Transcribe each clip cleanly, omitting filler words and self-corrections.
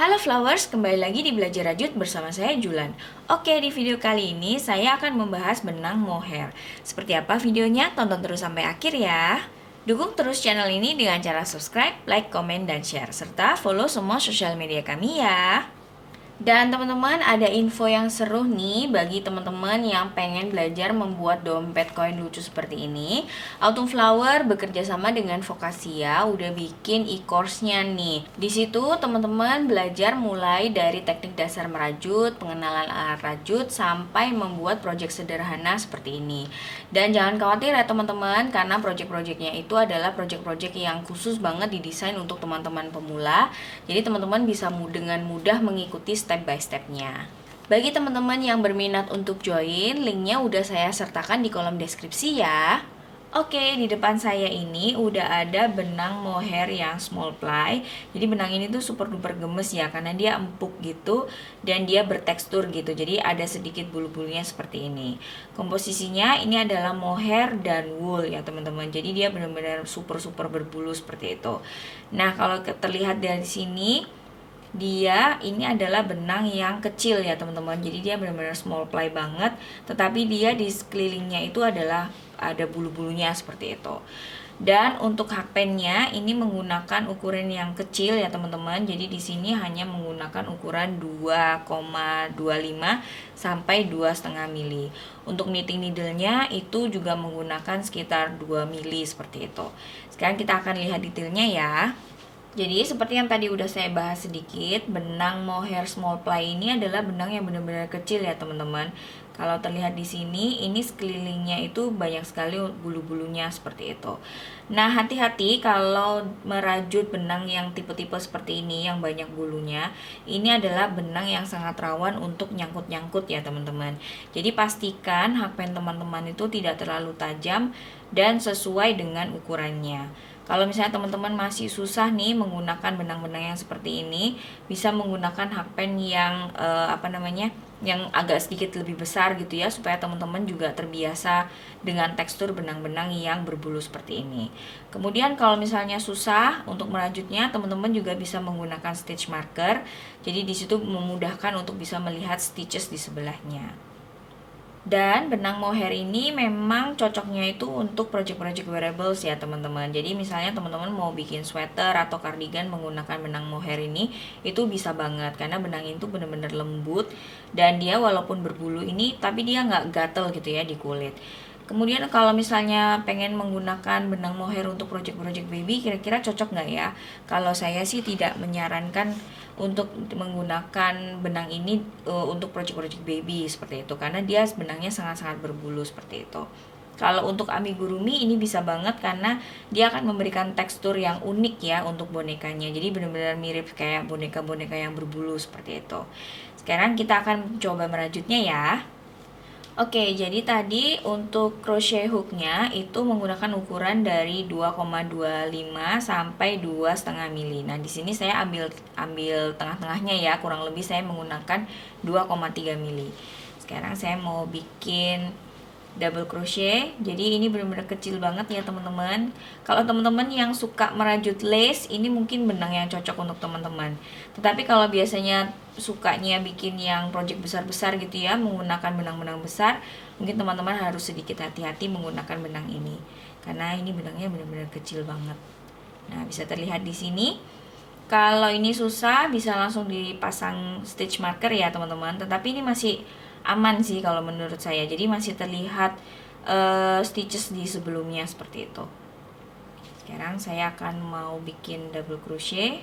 Halo Flowers, kembali lagi di Belajar Rajut bersama saya Julan. Oke, di video kali ini saya akan membahas benang mohair. Seperti apa videonya? Tonton terus sampai akhir ya. Dukung terus channel ini dengan cara subscribe, like, komen, dan share. Serta follow semua sosial media kami ya. Dan teman-teman, ada info yang seru nih bagi teman-teman yang pengen belajar membuat dompet koin lucu seperti ini. Autumn Flower bekerja sama dengan Vokasia udah bikin e-course-nya nih. Di situ teman-teman belajar mulai dari teknik dasar merajut, pengenalan alat rajut, sampai membuat project sederhana seperti ini. Dan jangan khawatir ya teman-teman, karena project-projectnya itu adalah project-project yang khusus banget didesain untuk teman-teman pemula. Jadi teman-teman bisa dengan mudah mengikuti step by stepnya. Bagi teman-teman yang berminat untuk join, linknya udah saya sertakan di kolom deskripsi ya. Oke, di depan saya ini udah ada benang mohair yang small ply. Jadi benang ini tuh super duper gemes ya, karena dia empuk gitu dan dia bertekstur gitu. Jadi ada sedikit bulu-bulunya seperti ini. Komposisinya ini adalah mohair dan wool ya teman-teman. Jadi dia benar-benar super berbulu seperti itu. Nah, kalau terlihat dari sini, dia ini adalah benang yang kecil ya teman-teman. Jadi dia benar-benar small ply banget, tetapi dia di sekelilingnya itu adalah ada bulu-bulunya seperti itu. Dan untuk hakpennya ini menggunakan ukuran yang kecil ya teman-teman. Jadi di sini hanya menggunakan ukuran 2,25 sampai 2,5 mili. Untuk knitting needle-nya itu juga menggunakan sekitar 2 mili seperti itu. Sekarang kita akan lihat detailnya ya. Jadi seperti yang tadi udah saya bahas sedikit, benang mohair small ply ini adalah benang yang benar-benar kecil ya teman-teman. Kalau terlihat di sini, ini sekelilingnya itu banyak sekali bulu-bulunya seperti itu. Nah, hati-hati kalau merajut benang yang tipe-tipe seperti ini yang banyak bulunya. Ini adalah benang yang sangat rawan untuk nyangkut-nyangkut ya teman-teman. Jadi pastikan hakpen teman-teman itu tidak terlalu tajam dan sesuai dengan ukurannya. Kalau misalnya teman-teman masih susah nih menggunakan benang-benang yang seperti ini, bisa menggunakan hakpen yang yang agak sedikit lebih besar gitu ya, supaya teman-teman juga terbiasa dengan tekstur benang-benang yang berbulu seperti ini. Kemudian kalau misalnya susah untuk merajutnya, teman-teman juga bisa menggunakan stitch marker. Jadi di situ memudahkan untuk bisa melihat stitches di sebelahnya. Dan benang mohair ini memang cocoknya itu untuk project-project wearables ya teman-teman. Jadi misalnya teman-teman mau bikin sweater atau cardigan menggunakan benang mohair ini, itu bisa banget karena benang itu benar-benar lembut dan dia walaupun berbulu ini tapi dia nggak gatel gitu ya di kulit. Kemudian kalau misalnya pengen menggunakan benang mohair untuk project-project baby, kira-kira cocok nggak ya? Kalau saya sih tidak menyarankan untuk menggunakan benang ini untuk project-project baby seperti itu, karena dia benangnya sangat-sangat berbulu seperti itu. Kalau untuk amigurumi ini bisa banget karena dia akan memberikan tekstur yang unik ya untuk bonekanya. Jadi benar-benar mirip kayak boneka-boneka yang berbulu seperti itu. Sekarang kita akan coba merajutnya ya. Oke, jadi tadi untuk crochet hooknya itu menggunakan ukuran dari 2,25 sampai 2,5 mili. Nah, di sini saya ambil tengah-tengahnya ya, kurang lebih saya menggunakan 2,3 mili. Sekarang saya mau bikin double crochet. Jadi ini benar-benar kecil banget ya teman-teman. Kalau teman-teman yang suka merajut lace, ini mungkin benang yang cocok untuk teman-teman. Tetapi kalau biasanya sukanya bikin yang project besar-besar gitu ya, menggunakan benang-benang besar, mungkin teman-teman harus sedikit hati-hati menggunakan benang ini, karena ini benangnya benar-benar kecil banget. Nah, bisa terlihat di sini. Kalau ini susah bisa langsung dipasang stitch marker ya teman-teman, tetapi ini masih aman sih kalau menurut saya. Jadi masih terlihat stitches di sebelumnya seperti itu. Sekarang saya akan mau bikin double crochet.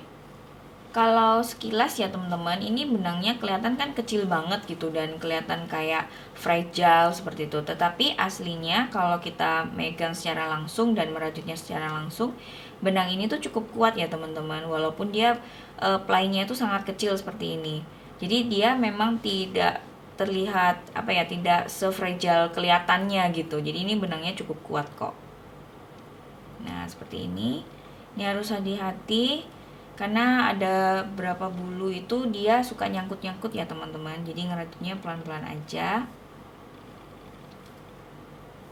Kalau sekilas ya teman-teman, ini benangnya kelihatan kan kecil banget gitu dan kelihatan kayak fragile seperti itu. Tetapi aslinya kalau kita megang secara langsung dan merajutnya secara langsung, benang ini tuh cukup kuat ya teman-teman. Walaupun dia ply-nya itu sangat kecil seperti ini. Jadi dia memang tidak terlihat tidak se-fragile kelihatannya gitu. Jadi ini benangnya cukup kuat kok. Nah, seperti ini. Ini harus hati-hati karena ada berapa bulu itu dia suka nyangkut-nyangkut ya teman-teman. Jadi ngerajutnya pelan-pelan aja.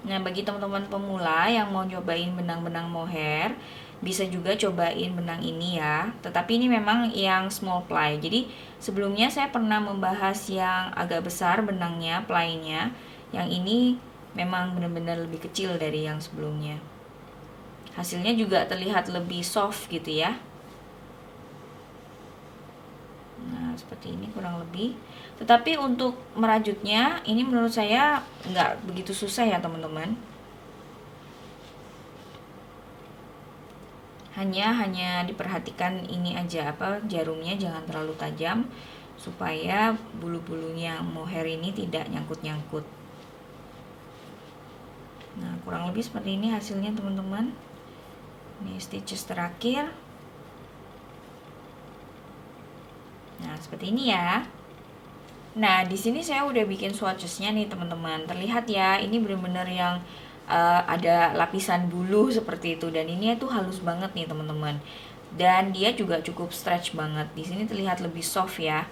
Nah, bagi teman-teman pemula yang mau cobain benang-benang mohair, bisa juga cobain benang ini ya. Tetapi ini memang yang small ply. Jadi sebelumnya saya pernah membahas yang agak besar benangnya, ply-nya. Yang ini memang benar-benar lebih kecil dari yang sebelumnya. Hasilnya juga terlihat lebih soft gitu ya. Nah, seperti ini kurang lebih. Tetapi untuk merajutnya, ini menurut saya nggak begitu susah ya teman-teman. Hanya diperhatikan ini aja, jarumnya jangan terlalu tajam supaya bulu-bulunya mohair ini tidak nyangkut-nyangkut. Nah, kurang lebih seperti ini hasilnya teman-teman. Ini stitches terakhir. Nah, seperti ini ya. Nah, di sini saya udah bikin swatchesnya nih teman-teman. Terlihat ya, ini bener-bener yang ada lapisan bulu seperti itu, dan ini tuh halus banget nih teman-teman. Dan dia juga cukup stretch banget. Di sini terlihat lebih soft ya.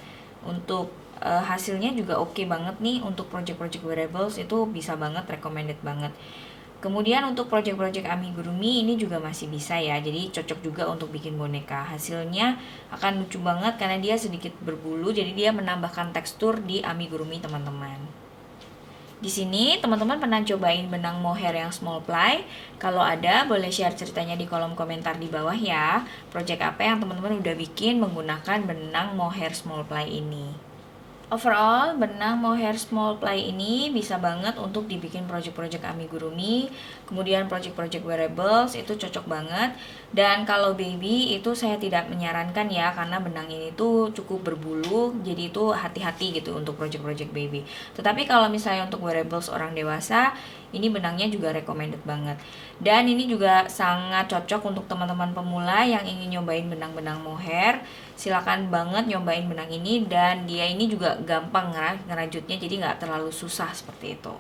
Untuk hasilnya juga oke banget nih untuk project-project wearables, itu bisa banget, recommended banget. Kemudian untuk project-project amigurumi ini juga masih bisa ya, jadi cocok juga untuk bikin boneka. Hasilnya akan lucu banget karena dia sedikit berbulu, jadi dia menambahkan tekstur di amigurumi teman-teman. Di sini teman-teman pernah cobain benang mohair yang small ply? Kalau ada, boleh share ceritanya di kolom komentar di bawah ya. Project apa yang teman-teman udah bikin menggunakan benang mohair small ply ini? Overall, benang mohair small ply ini bisa banget untuk dibikin project-project amigurumi, kemudian project-project wearables itu cocok banget. Dan kalau baby itu saya tidak menyarankan ya, karena benang ini tuh cukup berbulu, jadi itu hati-hati gitu untuk project-project baby. Tetapi kalau misalnya untuk wearables orang dewasa, ini benangnya juga recommended banget. Dan ini juga sangat cocok untuk teman-teman pemula yang ingin nyobain benang-benang mohair. Silakan banget nyobain benang ini, dan dia ini juga gampang ngerajutnya, jadi nggak terlalu susah seperti itu.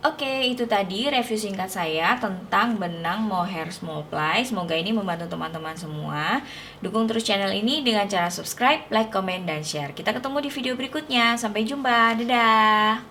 Oke, itu tadi review singkat saya tentang benang mohair small ply. Semoga ini membantu teman-teman semua. Dukung terus channel ini dengan cara subscribe, like, comment, dan share. Kita ketemu di video berikutnya. Sampai jumpa. Dadah.